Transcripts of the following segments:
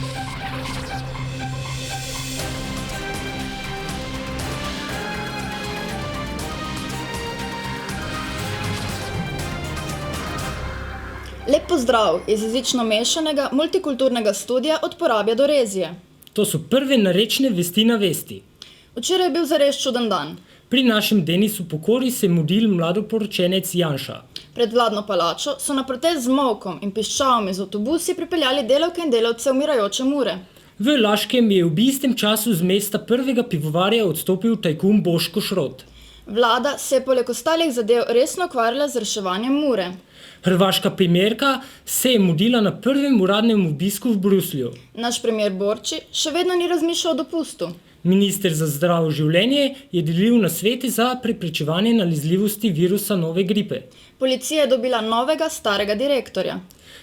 Lep pozdrav iz jezično mešanega multikulturnega studia od Porabja do Rezije. To so prve narečne vesti na vesti. Včeraj je bil zares čuden dan. Pri našem Denisu Pokori se je mudil mladoporočenec Janša. Pred vladno palačo so na protest z molkom in piščalom z avtobusi pripeljali delavke in delavce umirajoče Mure. V Laškem je v istem času z mesta prvega pivovarja odstopil tajkun Boško Šrot. Vlada se je poleg ostalih zadev resno ukvarjala z reševanjem Mure. Hrvaška premierka se je mudila na prvem uradnem obisku v Bruslju. Naš premier Borči še vedno ni razmišljal o dopustu. Minister za zdravo življenje je delil nasvete za preprečevanje nalezljivosti virusa nove gripe. Policija je dobila novega starega direktorja.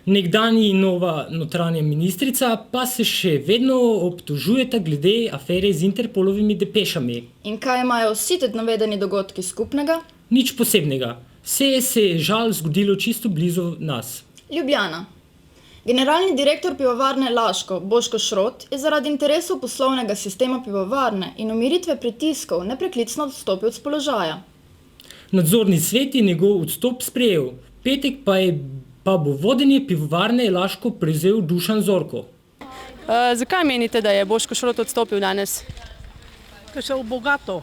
Nekdanji nova notranja ministrica pa se še vedno obtožujeta glede afere z Interpolovimi depešami. In kaj imajo vsi te navedeni dogodki skupnega? Nič posebnega. Vse se je žal zgodilo čisto blizu nas. Ljubljana. Generalni direktor pivovarne Laško, Boško Šrot, je zaradi interesov poslovnega sistema pivovarne in umiritve pritiskov nepreklicno odstopil s položaja. Nadzorni svet je njegov odstop sprejel. V petek pa bo vodenje pivovarne Laško prevzel Dušan Zorko. Zakaj menite, da je Boško Šrot odstopil danes? Ker se bogato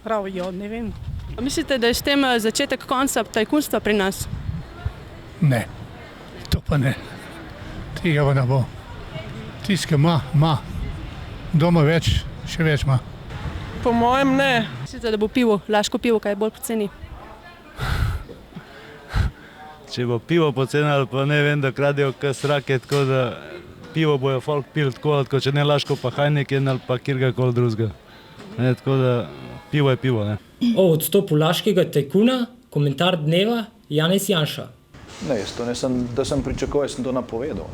pravijo, ne vem. Mislite, da je s tem začetek konca tajkunstva pri nas? Ne, to pa ne. Tega pa ne bo. Tisti, ki ima. Doma več, še več ima. Po mojem ne. Mislite, da bo pivo, Laško pivo, kaj bolj poceni? Če bo pivo poceni ali pa ne vem, da kradejo kaj srake, tako da pivo bojo folk pil tako, če ne Laško pa Heineken ali pa kjerkoli drugega. Tako da pivo je pivo, ne. O odstopu laškega tajkuna, komentar dneva, Janez Janša. Ne, da sem pričakoval, sem to napovedal.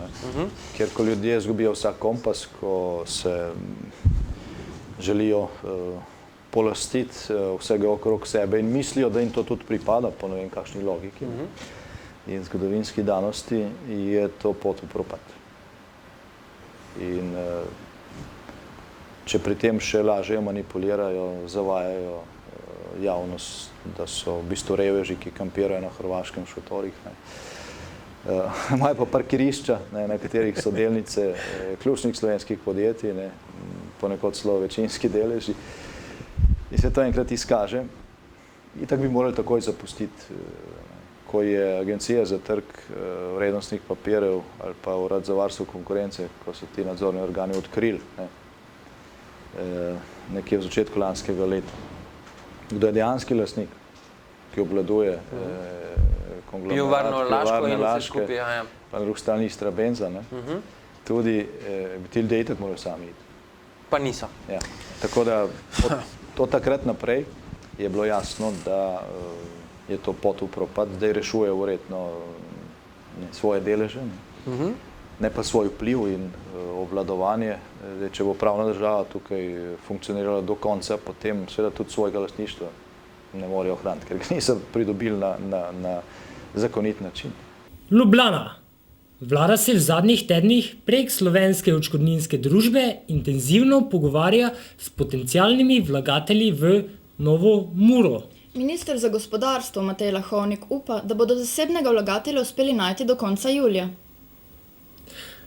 Ker ko ljudje izgubijo vsak kompas, ko se želijo polastiti vsega okrog sebe in mislijo, da jim to tudi pripada, po ne vem kakšni logiki in zgodovinski danosti, je to pot v propad. In če pri tem še lažejo, manipulirajo, zavajajo javnost, da so v bistvu reveži, ki kampirajo na hrvaškem šotorih. Imajo pa parkirišča, na katerih so delnice ključnih slovenskih podjetij, ponekod celo večinski deleži. In se to enkrat izkaže. In tako bi morali takoj zapustiti, ko je Agencija za trg vrednostnih papirjev ali pa Urad za varstvo konkurence, ko so ti nadzorni organi odkrili nekje v začetku lanskega leta. Kdo je dejanski lastnik, ki obvladuje konglomerat pivovarne Laške, pa na drugi strani Istrabenza, tudi bi ti ljudje itak morali sami iti. Pa niso. Ja. Tako da od takrat naprej je bilo jasno, da je to pot v propad, zdaj rešuje verjetno svoje deleže, ne pa svoj vpliv in obvladovanje. Če bo pravna država tukaj funkcionirala do konca, potem seveda tudi svojega lastništva ne morejo ohraniti, ker ga niso pridobili na zakonit način. Ljubljana. Vlada se v zadnjih tednih prek Slovenske odškodninske družbe intenzivno pogovarja s potencialnimi vlagatelji v Novo Muro. Minister za gospodarstvo Matej Lahovnik upa, da bodo zasebnega vlagatelja uspeli najti do konca julija.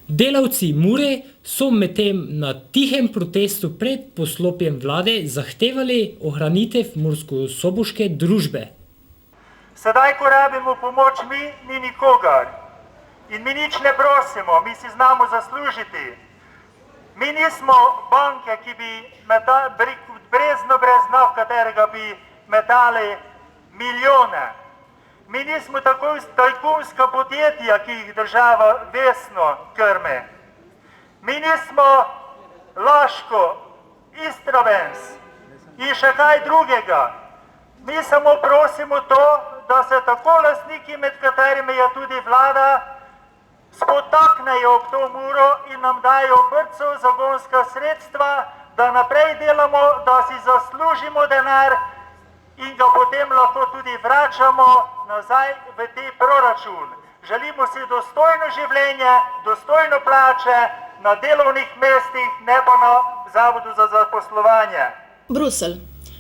Delavci Mure so medtem na tihem protestu pred poslopjem vlade zahtevali ohranitev murskosoboške družbe. Sedaj, ko rabimo pomoč mi, ni nikogar. In mi nič ne prosimo, mi si znamo zaslužiti. Mi nismo banke, ki bi brez dna, v katerega bi metali milijone. Mi nismo tako tajkunska podjetja, ki jih država vesno krme. Mi nismo Laško, Istrabenz in še kaj drugega. Mi samo prosimo to, da se tako lastniki, med katerimi je tudi vlada, spotaknejo ob to Muro in nam dajo brco zagonska sredstva, da naprej delamo, da si zaslužimo denar in ga potem lahko tudi vračamo nazaj v te proračun. Želimo si dostojno življenje, dostojno plače na delovnih mestih, ne pa na Zavodu za zaposlovanje. Bruselj.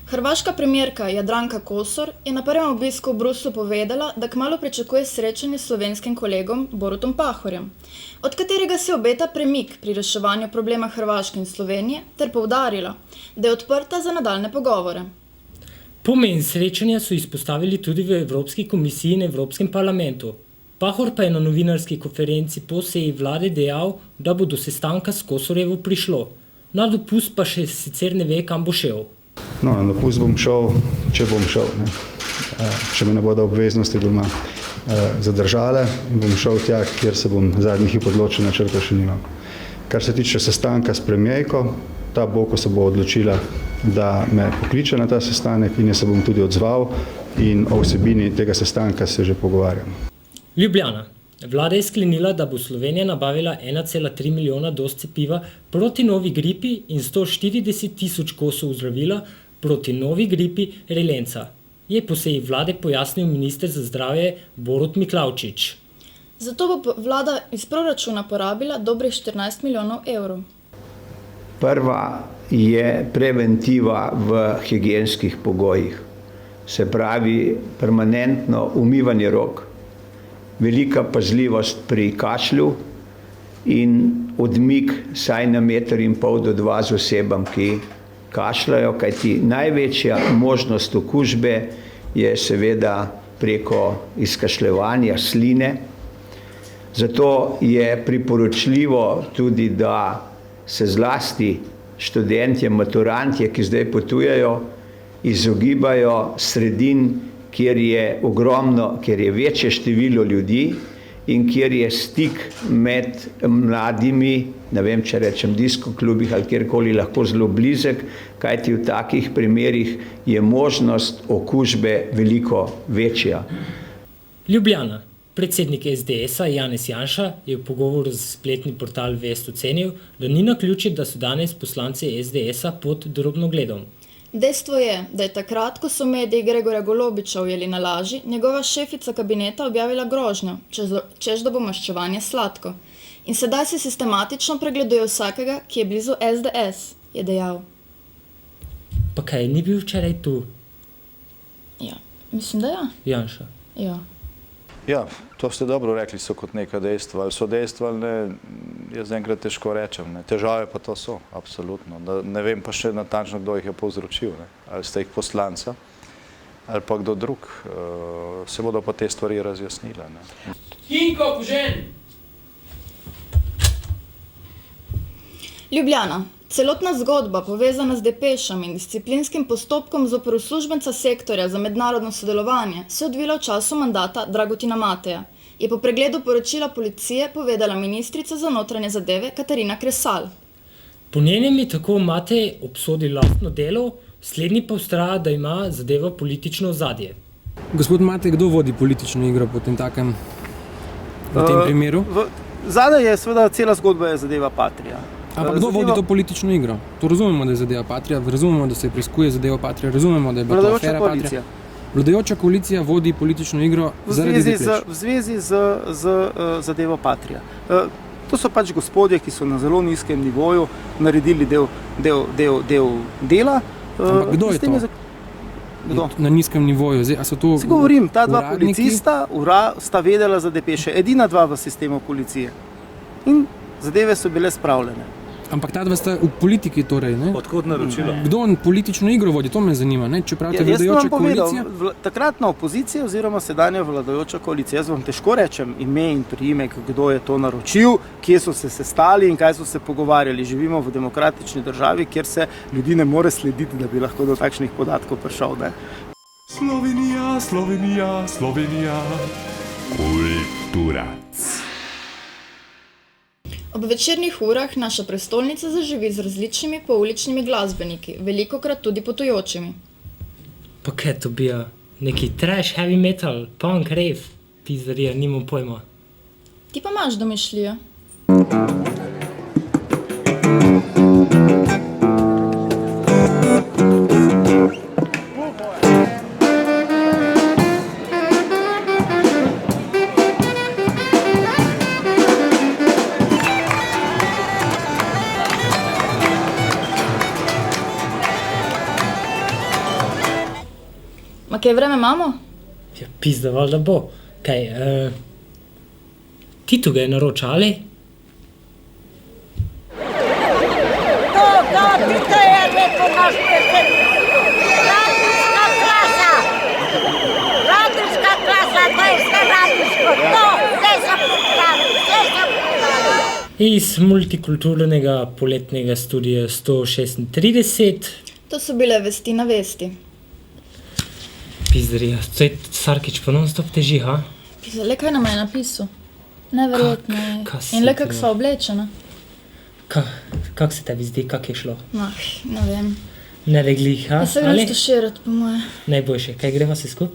Hrvaška premijerka Jadranka Kosor je na prvem obisku v Bruslu povedala, da kmalu pričakuje srečanje s slovenskim kolegom Borutom Pahorjem, od katerega se obeta premik pri reševanju problema Hrvaške in Slovenije, ter poudarila, da je odprta za nadaljne pogovore. Pomen srečanja so izpostavili tudi v Evropski komisiji in Evropskem parlamentu. Pahor pa je na novinarski konferenci po seji vlade dejal, da bo do sestanka s Kosorjevo prišlo. Na dopust pa še sicer ne ve, kam bo šel. No, na dopust bom šel, če bom šel. Če me ne bodo obveznosti doma zadržale, bom šel tja, kjer se bom zadnjih hip odločil, načrta še nimam. Kar se tiče sestanka s premijejko, ta bo, ko se bo odločila, da me pokliče na ta sestanek in jaz se bom tudi odzval in o vsebini tega sestanka se že pogovarjam. Ljubljana. Vlada je sklenila, da bo Slovenija nabavila 1,3 milijona doz cepiva proti novi gripi in 140 tisoč kosov zdravila proti novi gripi relenca, je po seji vlade pojasnil minister za zdravje Borut Miklavčič. Zato bo vlada iz proračuna porabila dobrih 14 milijonov evrov. Prva je preventiva v higienskih pogojih, se pravi permanentno umivanje rok, velika pazljivost pri kašlju in odmik saj na 1,5 do 2 z osebam, ki kašljajo, kajti največja možnost okužbe je seveda preko izkašljevanja sline. Zato je priporočljivo tudi, da se zlasti študentje, maturantje, ki zdaj potujejo, izogibajo sredin, kjer je večje število ljudi in kjer je stik med mladimi, ne vem, če rečem diskoklubih ali kjerkoli lahko zelo blizek, kajti v takih primerih je možnost okužbe veliko večja. Ljubljana. Predsednik SDS-a Janez Janša je v pogovoru z spletni portal Vest ocenil, da ni naključje, da so danes poslanci SDS-a pod drobnogledom. Dejstvo je, da je takrat, ko so mediji Gregorja Golobiča ujeli na laži, njegova šefica kabineta objavila grožnjo, češ da bo maščevanje sladko. In sedaj se sistematično pregleduje vsakega, ki je blizu SDS, je dejal. Pa kaj, ni bil včeraj tu? Ja, mislim, da ja. Janša. Ja. Ja, to ste dobro rekli, so kot neka dejstva. Ali so dejstva ali ne, jaz enkrat težko rečem. Ne. Težave pa to so, absolutno. Ne vem pa še natančno, kdo jih je povzročil. Ne. Ali ste jih poslanca, ali pa kdo drug. Se bodo pa te stvari razjasnile. Ne. Hinko, požen! Ljubljana. Celotna zgodba, povezana z depešami in disciplinskim postopkom zoper uslužbenca sektorja za mednarodno sodelovanje, se je odvila v času mandata Dragutina Mateja, je po pregledu poročila policije povedala ministrica za notranje zadeve Katarina Kresal. Po njenem je tako Matej obsodil lastno delo, slednji pa vztraja, da ima zadeva politično ozadje. Gospod Matej, kdo vodi politično igro po tem takem, v tem primeru? Zadaj je seveda cela zgodba je zadeva Patria. Ampak kdo vodi to politično igro? To razumemo, da je zadeva Patria, razumemo, da se preiskuje zadeva Patria, razumemo, da je bila to afera Patria. Vladajoča koalicija vodi politično igro zaradi depeč. V zvezi z zadevo Patria. To so pač gospodje, ki so na zelo nizkem nivoju naredili del dela. Ampak kdo je to? Kdo? Na nizkem nivoju. Se govorim, ta dva policista sta vedela za depeše, edina dva v sistemu policije. In zadeve so bile spravljene. Ampak ta dva sta v politiki torej, ne? Odkot naročilo? Kdo politično igro vodi, to me zanima, ne? Če pravite vladajoča koalicija? Takratna opozicija oziroma sedanja vladajoča koalicija, jaz vam težko rečem ime in priimek, kdo je to naročil, kje so se sestali in kaj so se pogovarjali. Živimo v demokratični državi, kjer se ljudi ne more slediti, da bi lahko do takšnih podatkov prišel, ne? Slovenija, Slovenija, Slovenija. Kulturac. Ob večernih urah naša prestolnica zaživi z različnimi pouličnimi glasbeniki, velikokrat tudi potujočimi. Pa kaj to bija? Neki trash, heavy metal, punk, rave, pizdarija, nimam pojma. Ti pa imaš domišljijo? A kaj vreme imamo? Ja, pizda, valjda bo. Kaj, Tito ga je naročil, ali? Tito je rekel naš predsednik. Radijska klasa. Radijska klasa, to je vse radijsko. To, vse se popravi, vse se popravi. Iz multikulturnega poletnega studia 136. To so bile vesti na vesti. Pizdarija, to je Sarkić pa non-stop teži, ha? Pizda, le kaj nam je napisal? Neverjetno je. Kaj si In le ti, kak sva oblečena. Kak se tebi zdi, kak je šlo? Ne vem. Ne reglih, ha? Ja se grem stuširati, po moje. Najboljše, kaj greva se skup?